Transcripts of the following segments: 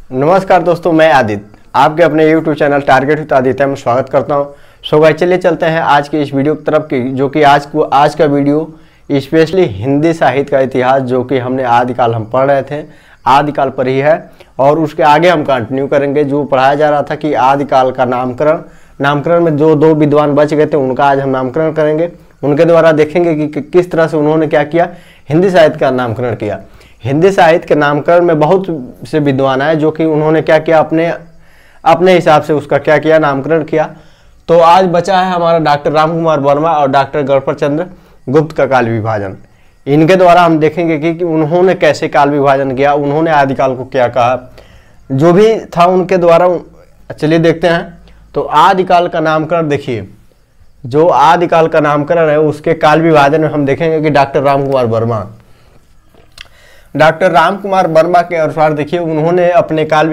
नमस्कार दोस्तों, मैं आदित्य आपके अपने YouTube channel target with Aditya में स्वागत करता हूं। सो गाइस, चलिए चलते हैं आज की इस वीडियो की तरफ की, जो कि आज का वीडियो स्पेशली हिंदी साहित्य का इतिहास, जो कि हमने आदिकाल हम पढ़ रहे थे, आदिकाल पर ही है। और उसके आगे हम कंटिन्यू करेंगे जो पढ़ाया जा रहा था कि आदिकाल का नामकरण में जो दो विद्वान बच गए थे उनका आज हम नामकरण करेंगे। उनके द्वारा देखेंगे कि किस तरह से उन्होंने क्या किया, हिंदी साहित्य का नामकरण किया। हिंदी साहित्य के नामकरण में बहुत से विद्वान आए जो कि उन्होंने क्या किया, अपने हिसाब से उसका क्या किया, नामकरण किया। तो आज बचा है हमारा डॉक्टर रामकुमार वर्मा और डॉक्टर गणपत चंद्र गुप्त का काल विभाजन। इनके द्वारा हम देखेंगे कि उन्होंने कैसे काल विभाजन किया, उन्होंने आदिकाल को क्या कहा, जो भी था उनके द्वारा। चलिए देखते हैं। तो आदिकाल का नामकरण देखिए, जो आदिकाल का नामकरण है उसके काल विभाजन में हम देखेंगे कि डॉक्टर रामकुमार वर्मा के अनुसार देखिए, उन्होंने अपने काल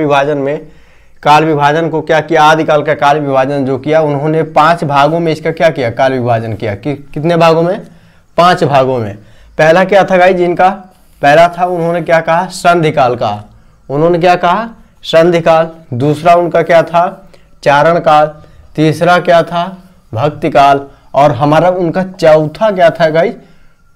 विभाजन को क्या किया, आदिकाल का काल विभाजन जो किया, उन्होंने 5 भागों में इसका क्या किया, काल विभाजन किया। कितने भागों में? 5 भागों में। पहला क्या था गाइस इनका? पहला था उन्होंने क्या कहा, संधिकाल कहा। उन्होंने क्या कहा, संधिकाल। दूसरा उनका क्या था, चारण काल। तीसरा क्या था, भक्ति काल। और हमारा उनका चौथा क्या था गाइस,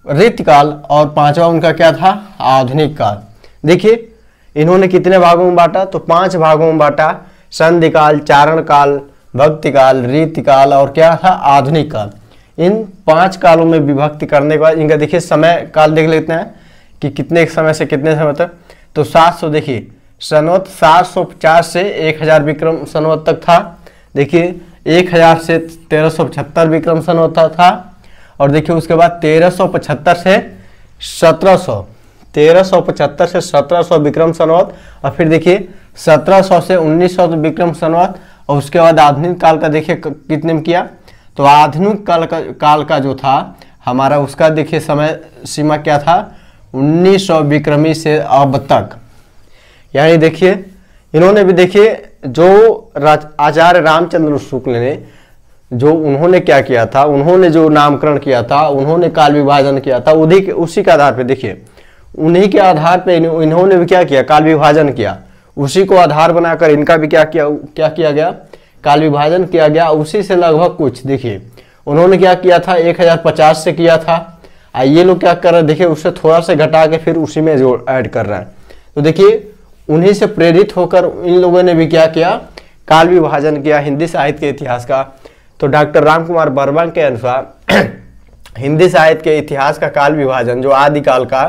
रीतिकाल। और 5वां उनका क्या था, आधुनिक काल। देखिए इन्होंने कितने भागों में बांटा, तो 5 भागों में बांटा। संधिकाल, चारण काल, भक्ति काल, रीतिकाल और क्या था, आधुनिक काल। इन 5 कालों में विभक्ति करने के बाद इनका देखिए समय काल देख लेते हैं कि कितने समय से कितने समय तक। तो 700 देखिए संवत 750 से 1000 विक्रम संवत तक था। देखिए 1000 से 1375 विक्रम संवत था। और देखिए उसके बाद 1375 से 1700 विक्रम संवत। और फिर देखिए 1700 से 1900 विक्रम संवत। और उसके बाद आधुनिक काल का देखिए कितने में किया, तो आधुनिक काल का जो था हमारा, उसका देखिए समय सीमा क्या था, 1900 विक्रमी से अब तक। यानी देखिए इन्होंने भी देखिए जो आचार्य रामचंद्र शुक्ल ने जो उन्होंने क्या किया था, उन्होंने जो नामकरण किया था, उन्होंने काल विभाजन किया था, उसी के आधार पे देखिए, उन्हीं के आधार पे इन्होंने भी क्या किया, काल विभाजन किया। उसी को आधार बनाकर इनका भी क्या किया गया, काल विभाजन किया गया। उसी से लगभग कुछ देखिए उन्होंने क्या किया था, 1050 से किया था। ये लोग क्या कर रहे हैं, देखिए उससे थोड़ा सा घटा के फिर उसी में जोड़ ऐड कर रहे हैं। तो देखिए उन्हीं से प्रेरित होकर इन लोगों ने भी क्या किया, काल विभाजन किया हिंदी साहित्य के इतिहास का। तो डॉक्टर रामकुमार वर्मा के अनुसार हिंदी साहित्य के इतिहास का काल विभाजन, जो आदिकाल का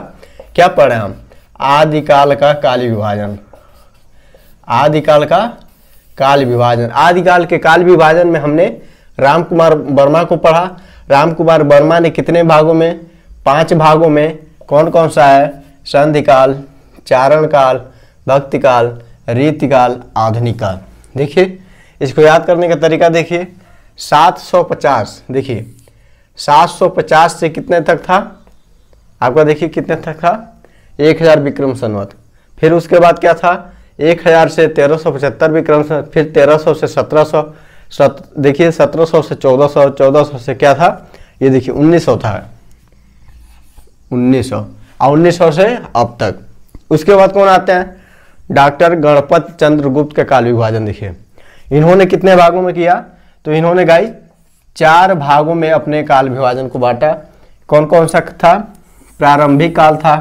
क्या पढ़े हम, आदिकाल का काल विभाजन। आदिकाल का काल विभाजन, आदिकाल के काल विभाजन में हमने रामकुमार वर्मा को पढ़ा। रामकुमार वर्मा ने कितने भागों में, 5 भागों में। कौन कौन सा है, संधिकाल, चारण काल, भक्ति काल, रीतिकाल, आधुनिक काल। देखिए इसको याद करने का तरीका देखिए, 750 देखिए 750 से कितने तक था आपका, देखिए कितने तक था, 1000 विक्रम संवत। फिर उसके बाद क्या था, 1000 से 1375 विक्रम संवत। फिर 1300 से 1700, देखिए 1700 से 1400, 1400 से क्या था, ये देखिए 1900 था, 1900 और 1900 से अब तक। उसके बाद कौन आते हैं, डॉक्टर गणपत चंद्र गुप्त का काल विभाजन। देखिए इन्होंने कितने भागों में किया, तो इन्होंने गाइस 4 भागों में अपने काल विभाजन को बांटा। कौन कौन सा था, प्रारंभिक काल था,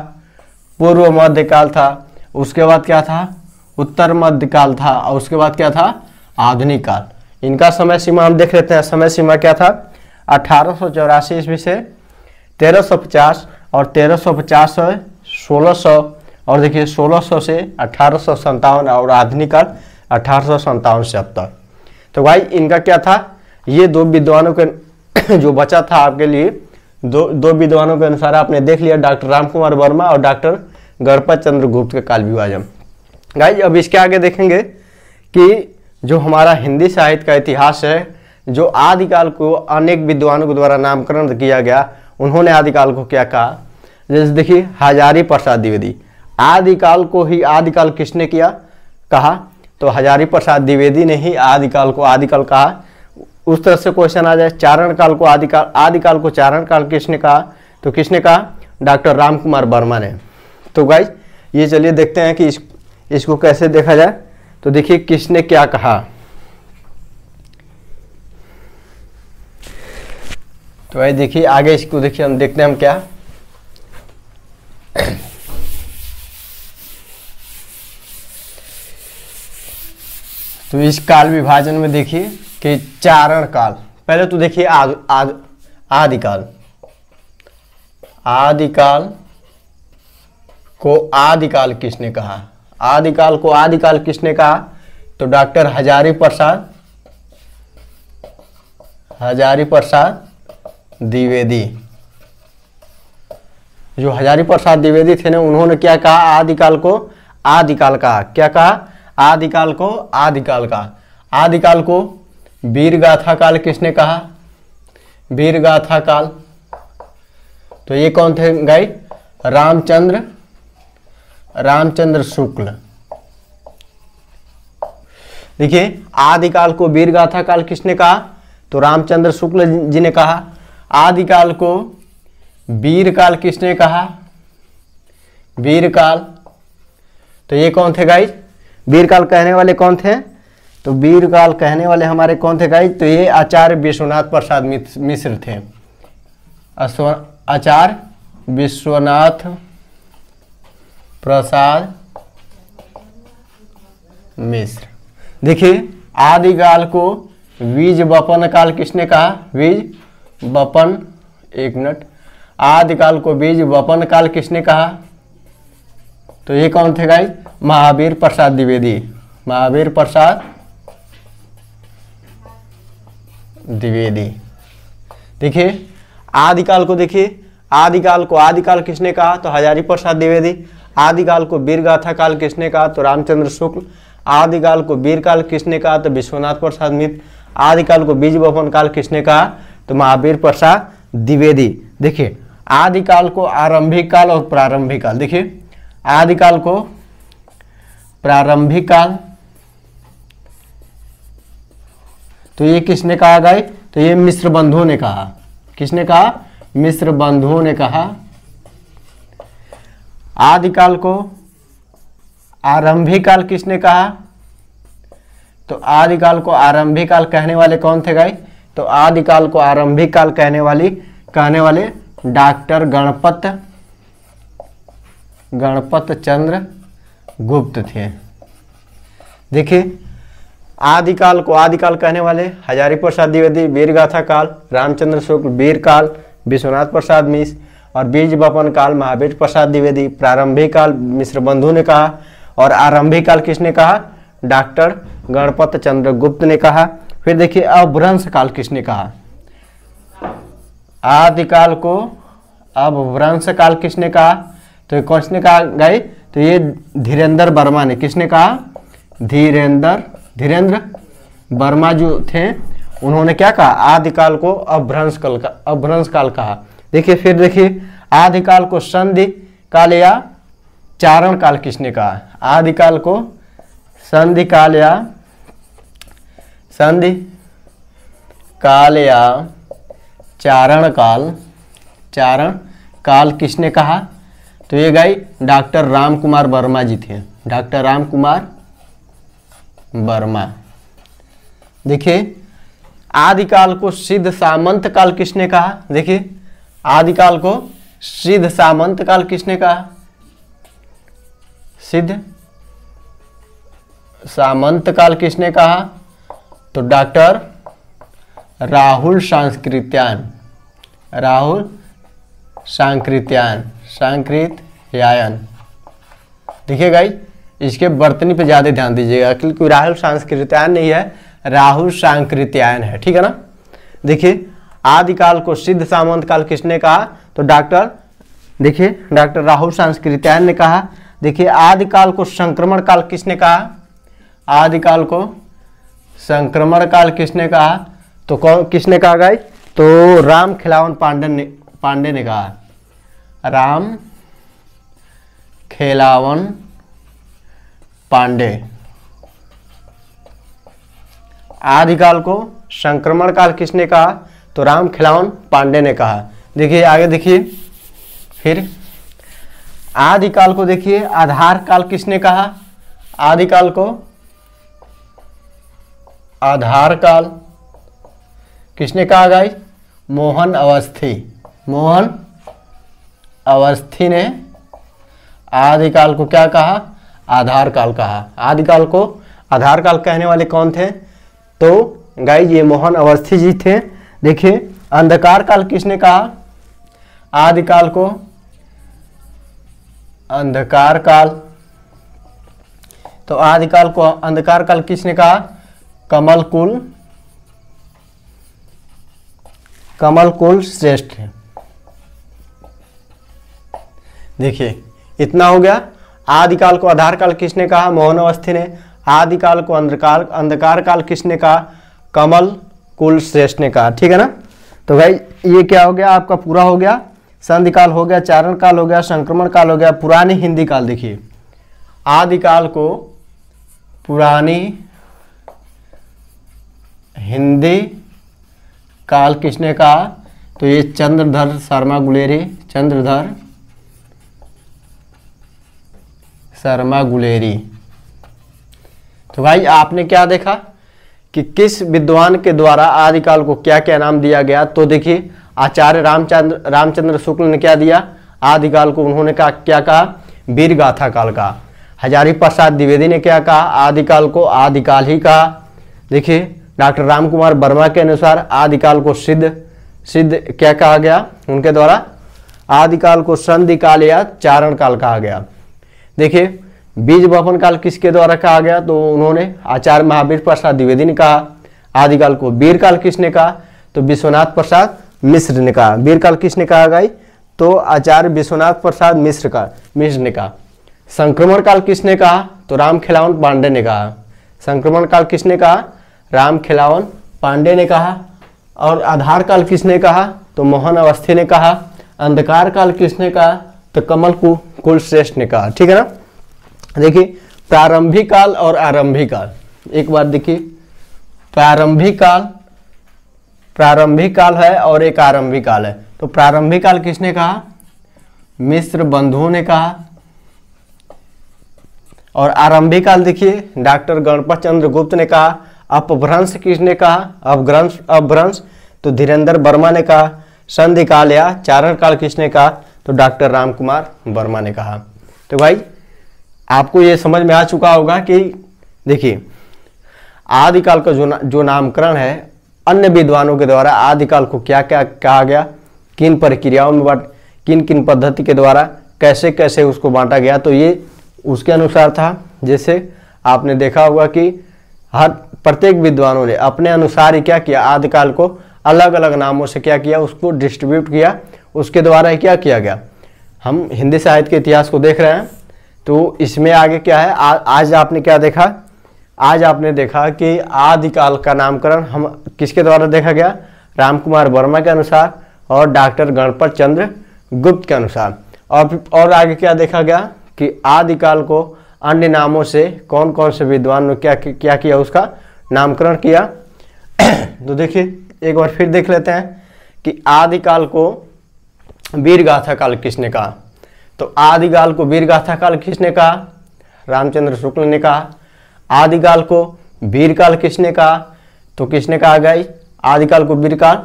पूर्व मध्य काल था, उसके बाद क्या था, उत्तर मध्य काल था, और उसके बाद क्या था, आधुनिक काल। इनका समय सीमा हम देख लेते हैं। समय सीमा क्या था, 1884 ईस्वी से 1350 और 1350 से 1600 और देखिए 1600 से 1857 और आधुनिक काल 1857 से अब तक। तो भाई इनका क्या था, ये 2 विद्वानों के जो बचा था आपके लिए, दो विद्वानों के अनुसार आपने देख लिया, डॉक्टर रामकुमार वर्मा और डॉक्टर गणपत चंद्र गुप्त का काल विभाजन। गाइस अब इसके आगे देखेंगे कि जो हमारा हिंदी साहित्य का इतिहास है, जो आदिकाल को अनेक विद्वानों के द्वारा नामकरण किया गया, उन्होंने आदिकाल को क्या कहा। जैसे देखिए हजारी प्रसाद द्विवेदी, आदिकाल को ही आदिकाल किसने किया कहा, तो हजारी प्रसाद द्विवेदी ने ही आदिकाल को आदिकाल कहा। उस तरह से क्वेश्चन आ जाए, चारण काल को आदिकाल को चारण काल किसने कहा, तो किसने कहा, डॉक्टर रामकुमार वर्मा ने। तो गाइज ये चलिए देखते हैं कि इसको कैसे देखा जाए, तो देखिए किसने क्या कहा। तो भाई देखिए आगे इसको देखिए, हम देखते हैं हम क्या। तो इस काल विभाजन में देखिए कि चारण काल, पहले तो देखिए आदिकाल। आदिकाल को आदिकाल किसने कहा? आदिकाल को आदिकाल किसने कहा? तो डॉक्टर हजारी प्रसाद द्विवेदी। जो हजारी प्रसाद द्विवेदी थे ना, उन्होंने क्या कहा? आदिकाल को आदिकाल कहा। क्या कहा? आदिकाल को आदिकाल का। आदिकाल को वीर गाथा काल किसने कहा? वीर गाथा काल। तो ये कौन थे गाई? रामचंद्र शुक्ल। देखिए आदिकाल को वीर गाथा काल किसने कहा? तो रामचंद्र शुक्ल जी ने कहा। आदिकाल को वीर काल किसने कहा? वीर काल। तो ये कौन थे गाइज? वीर काल कहने वाले कौन थे? तो वीर काल कहने वाले हमारे कौन थे गाइज? तो ये आचार्य विश्वनाथ प्रसाद मिश्र थे। आचार्य विश्वनाथ प्रसाद मिश्र। देखिए आदिकाल को बीज वपन काल किसने कहा? बीज वपन, एक मिनट, आदिकाल को बीज वपन काल किसने कहा? तो ये कौन थे गाइस? महावीर प्रसाद द्विवेदी। महावीर प्रसाद द्विवेदी। देखिए आदिकाल को, देखिए आदिकाल को आदिकाल किसने कहा? तो हजारी प्रसाद द्विवेदी। आदिकाल को वीरगाथा काल किसने कहा? तो रामचंद्र शुक्ल। आदिकाल को वीर काल किसने कहा? तो विश्वनाथ प्रसाद मिश्र। आदिकाल को बीज वपन काल किसने कहा? तो महावीर प्रसाद द्विवेदी। देखिए आदिकाल को आरंभिक काल और प्रारंभिक काल। देखिए आदिकाल को प्रारंभिक काल, तो ये किसने कहा गाय? तो ये मिश्र बंधुओं ने कहा। किसने कहा? मिश्र बंधुओं ने कहा। आदिकाल को आरंभिक काल किसने कहा? तो आदिकाल को आरंभिक काल कहने वाले कौन थे गाय? तो आदिकाल को आरंभिक काल कहने वाले डॉक्टर गणपत चंद्र गुप्त थे। देखिए आदिकाल को आदिकाल कहने वाले हजारी प्रसाद द्विवेदी, वीरगाथा काल रामचंद्र शुक्ल, वीर काल विश्वनाथ प्रसाद मिश्र और बीज वपन काल महावीर प्रसाद द्विवेदी। प्रारंभिक काल मिश्र बंधु ने कहा और आरंभिक काल किसने कहा? डॉक्टर गणपत चंद्र गुप्त ने कहा। फिर देखिए अपभ्रंश काल किसने कहा? आदिकाल को अपभ्रंश काल किसने कहा? तो किसने कहा गए? तो ये धीरेन्द्र वर्मा ने। किसने कहा? धीरेन्द्र वर्मा जो थे, उन्होंने क्या कहा? आदिकाल को अपभ्रंश काल कहा। देखिए फिर देखिए आदिकाल को संधि काल या चारण काल किसने कहा? आदिकाल को संधि काल या चारण काल किसने कहा? तो ये गाई डॉक्टर राम कुमार वर्मा जी थे। डॉक्टर राम कुमार वर्मा। देखिए आदिकाल को सिद्ध सामंत काल किसने कहा? देखिए आदिकाल को सिद्ध सामंत काल किसने कहा? सिद्ध सामंत काल किसने कहा? तो डॉक्टर राहुल सांकृत्यायन। देखिए गाइस इसके वर्तनी पे ज्यादा ध्यान दीजिएगा क्योंकि राहुल सांकृत्यायन नहीं है, राहुल सांकृत्यायन है, ठीक है ना। देखिए आदिकाल को सिद्ध सामंत काल किसने कहा? तो डॉक्टर राहुल सांकृत्यायन ने कहा। देखिए आदिकाल को संक्रमण काल किसने कहा? आदिकाल को संक्रमण काल किसने कहा? तो कौन किसने कहा गाइस? तो राम खिलावन पांडे ने कहा। राम खिलावन पांडे। आदिकाल को संक्रमण काल किसने कहा? तो राम खिलावन पांडे ने कहा। देखिए आगे देखिए फिर आदिकाल को देखिए आधार काल किसने कहा? आदिकाल को आधार काल किसने कहा गाइस? मोहन अवस्थी। मोहन अवस्थी ने आदिकाल को क्या कहा? आधार काल कहा। आदिकाल को आधार काल कहने वाले कौन थे? तो गाइस ये मोहन अवस्थी जी थे। देखिए अंधकार काल किसने कहा? आदिकाल को अंधकार काल। तो आदिकाल को अंधकार काल किसने कहा? कमल कुल श्रेष्ठ। देखिए इतना हो गया। आदिकाल को आधार काल किसने कहा? मोहन अवस्थी ने। आदिकाल को अंधकार काल किसने कहा? कमल कुल श्रेष्ठ ने कहा। ठीक है ना। तो भाई ये क्या हो गया? आपका पूरा हो गया। संधि काल हो गया, चारण काल हो गया, संक्रमण काल हो गया, पुरानी हिंदी काल। देखिए आदिकाल को पुरानी हिंदी काल किसने कहा? तो ये चंद्रधर शर्मा गुलेरी, चंद्रधर शर्मा गुलेरी। तो भाई आपने क्या देखा कि किस विद्वान के द्वारा आदिकाल को क्या क्या नाम दिया गया? तो देखिए आचार्य रामचंद्र शुक्ल ने क्या दिया? आदिकाल को उन्होंने क्या कहा? वीर गाथा काल का। हजारी प्रसाद द्विवेदी ने क्या कहा? आदिकाल को आदिकाल ही कहा। देखिए डॉक्टर रामकुमार वर्मा के अनुसार आदिकाल को सिद्ध क्या कहा गया? उनके द्वारा आदिकाल को संधि काल या चारण काल कहा गया। देखिए बीज बपन काल किसके द्वारा कहा गया? तो उन्होंने आचार्य महावीर प्रसाद द्विवेदी ने कहा। आदिकाल को वीर काल किसने कहा? तो विश्वनाथ प्रसाद मिश्र ने कहा। वीर काल किसने कहा गाई? तो आचार्य विश्वनाथ प्रसाद मिश्र ने कहा। संक्रमण काल किसने कहा? तो राम खिलावन पांडे ने कहा। संक्रमण काल किसने कहा? राम खिलावन पांडे ने कहा। और आधार काल किसने कहा? तो मोहन अवस्थी ने कहा। अंधकार काल किसने कहा? तो कमल कुल श्रेष्ठ ने कहा। ठीक है ना। देखिए प्रारंभिक काल और आरंभिक काल एक बार देखिए। प्रारंभिक काल है और एक आरंभिक काल है। तो प्रारंभिक काल किसने कहा? मिश्र बंधुओं ने कहा। और आरंभिक काल देखिए डॉक्टर गणपत चंद्र गुप्त ने कहा। अपभ्रंश किसने कहा? अपभ्रंश तो धीरेन्द्र वर्मा ने कहा। संधि काल या चारण काल किसने कहा? तो डॉक्टर रामकुमार वर्मा ने कहा। तो भाई आपको ये समझ में आ चुका होगा कि देखिए आदिकाल का जो नामकरण है अन्य विद्वानों के द्वारा आदिकाल को क्या क्या कहा गया, किन प्रक्रियाओं में किन पद्धति के द्वारा कैसे कैसे उसको बांटा गया, तो ये उसके अनुसार था। जैसे आपने देखा होगा कि हर प्रत्येक विद्वानों ने अपने अनुसार ही क्या किया, आदिकाल को अलग अलग नामों से क्या किया, उसको डिस्ट्रीब्यूट किया। उसके द्वारा ही क्या किया गया। हम हिंदी साहित्य के इतिहास को देख रहे हैं, तो इसमें आगे क्या है, आज आपने क्या देखा, आज आपने देखा कि आदिकाल का नामकरण हम किसके द्वारा देखा गया, रामकुमार वर्मा के अनुसार और डॉक्टर गणपत चंद्र गुप्त के अनुसार। और आगे क्या देखा गया कि आदिकाल को अन्य नामों से कौन कौन से विद्वान ने क्या किया, उसका नामकरण किया। तो देखिए एक बार फिर देख लेते हैं कि आदिकाल को वीरगाथा काल किसने कहा। तो आदिकाल को वीरगाथा काल किसने कहा, रामचंद्र शुक्ल ने कहा। आदिकाल को वीरकाल किसने कहा, तो किसने कहा गई, आदिकाल को वीरकाल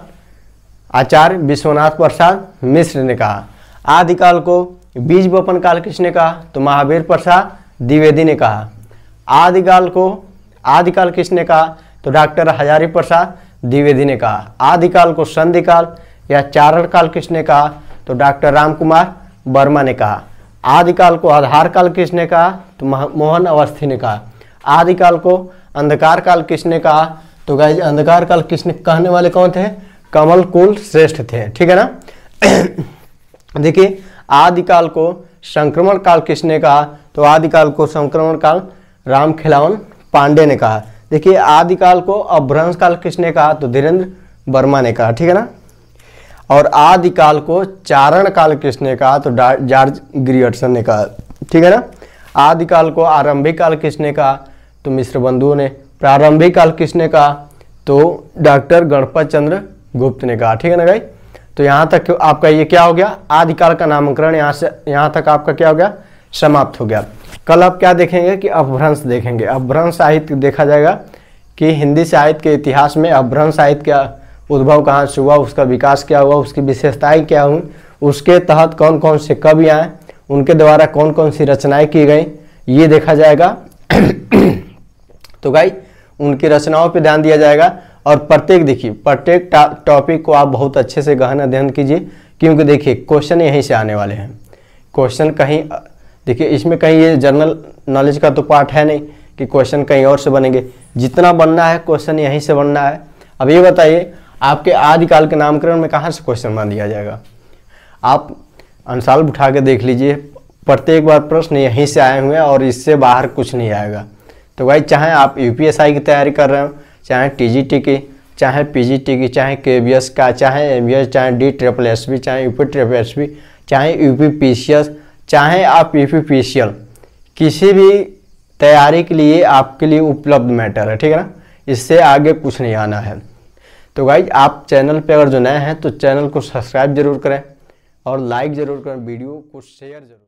आचार्य विश्वनाथ प्रसाद मिश्र ने कहा। आदिकाल को बीज बपन काल किसने कहा, तो महावीर प्रसाद द्विवेदी ने कहा। आदिकाल किसने कहा, तो डॉक्टर हजारी प्रसाद द्विवेदी ने कहा। आदिकाल को संधि काल या चारण काल किसने कहा, तो डॉक्टर रामकुमार वर्मा ने कहा। आदिकाल को आधार काल किसने कहा, तो मोहन अवस्थी ने कहा। आदिकाल को अंधकार काल किसने कहा, तो गाइस अंधकार काल किसने कहने वाले कौन थे, कमल कुल श्रेष्ठ थे। ठीक है ना। देखिए आदिकाल को संक्रमण काल किसने कहा, तो आदिकाल को संक्रमण काल राम खिलावन पांडे ने कहा। देखिए आदिकाल को अपभ्रंश काल किसने कहा, तो धीरेन्द्र वर्मा ने कहा। ठीक है ना। और आदिकाल को चारण काल किसने कहा, तो जॉर्ज ग्रियर्सन ने कहा। ठीक है ना। आदिकाल को आरंभिक काल किसने कहा, तो मिश्र बंधुओं ने। प्रारंभिक काल किसने कहा, तो डॉक्टर गणपत चंद्र गुप्त ने कहा। ठीक है ना भाई। तो यहाँ तक आपका ये क्या हो गया, आदिकाल का नामकरण यहाँ तक आपका क्या हो गया, समाप्त हो गया। कल आप क्या देखेंगे कि अपभ्रंश देखेंगे। अपभ्रंश साहित्य देखा जाएगा कि हिंदी साहित्य के इतिहास में अपभ्रंश साहित्य का उद्भव कहाँ से हुआ, उसका विकास क्या हुआ, उसकी विशेषताएं क्या हुई, उसके तहत कौन कौन से कवि आए, उनके द्वारा कौन कौन सी रचनाएं की गई, ये देखा जाएगा। तो गाइस उनकी रचनाओं पे ध्यान दिया जाएगा। और प्रत्येक देखिए प्रत्येक टॉपिक को आप बहुत अच्छे से गहन अध्ययन कीजिए, क्योंकि देखिए क्वेश्चन यहीं से आने वाले हैं। क्वेश्चन कहीं देखिए इसमें कहीं ये जनरल नॉलेज का तो पार्ट है नहीं कि क्वेश्चन कहीं और से बनेंगे। जितना बनना है क्वेश्चन यहीं से बनना है। अब ये बताइए आपके आदिकाल के नामकरण में कहाँ से क्वेश्चन बना दिया जाएगा? आप अंशाल उठा के देख लीजिए, प्रत्येक बार प्रश्न यहीं से आए हुए हैं और इससे बाहर कुछ नहीं आएगा। तो भाई चाहे आप यूपीएसआई की तैयारी कर रहे हो, चाहे टीजीटी की, चाहे पीजीटी की, चाहे केबीएस का, चाहे एमबीएस, चाहे DSSB, चाहे यूपी, चाहे यूपीपीसीएस, चाहे आप यूपीपीसीएल, किसी भी तैयारी के लिए आपके लिए उपलब्ध मैटर है, ठीक है ना। इससे आगे कुछ नहीं आना है। तो गाइज आप चैनल पे अगर जो नए हैं तो चैनल को सब्सक्राइब जरूर करें और लाइक जरूर करें, वीडियो को शेयर जरूर।